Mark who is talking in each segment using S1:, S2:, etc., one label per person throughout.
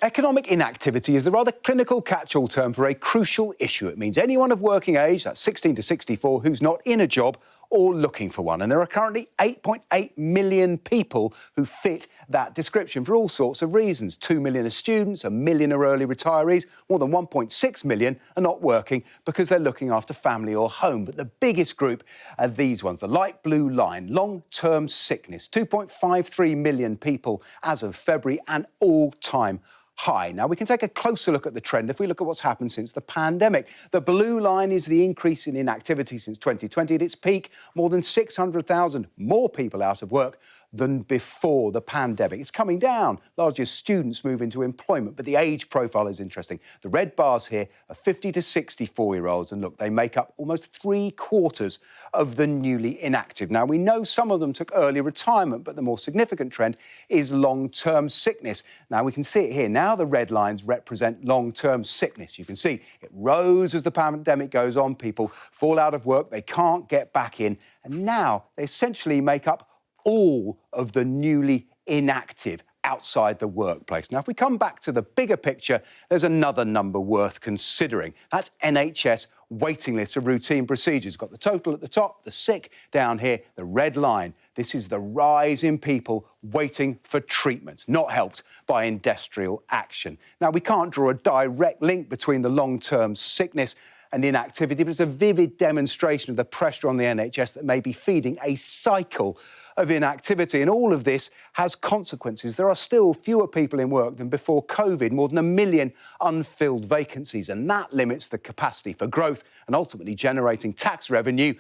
S1: Economic inactivity is the rather clinical catch-all term for a crucial issue. It means anyone of working age, that's 16 to 64, who's not in a job or looking for one. And there are currently 8.8 million people who fit that description for all sorts of reasons. 2 million are students, 1 million are early retirees, more than 1.6 million are not working because they're looking after family or home. But the biggest group are these ones, the light blue line, long-term sickness. 2.53 million people as of February, an all-time high. Now, we can take a closer look at the trend if we look at what's happened since the pandemic. The blue line is the increase in inactivity since 2020. At its peak, more than 600,000 more people out of work than before the pandemic. It's coming down, largely as students move into employment, but the age profile is interesting. The red bars here are 50 to 64-year-olds, and look, they make up almost 3/4 of the newly inactive. Now, we know some of them took early retirement, but the more significant trend is long-term sickness. Now, we can see it here. Now the red lines represent long-term sickness. You can see it rose as the pandemic goes on. People fall out of work, they can't get back in, and now they essentially make up all of the newly inactive outside the workplace. Now, if we come back to the bigger picture, there's another number worth considering. That's NHS waiting lists for routine procedures. Got the total at the top, the sick down here, the red line. This is the rise in people waiting for treatments, not helped by industrial action. Now, we can't draw a direct link between the long-term sickness and inactivity, but it's a vivid demonstration of the pressure on the NHS that may be feeding a cycle of inactivity. And all of this has consequences. There are still fewer people in work than before COVID, more than 1 million unfilled vacancies, and that limits the capacity for growth and ultimately generating tax revenue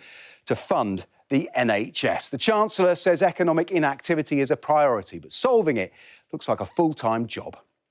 S1: to fund the NHS. The Chancellor says economic inactivity is a priority, but solving it looks like a full-time job.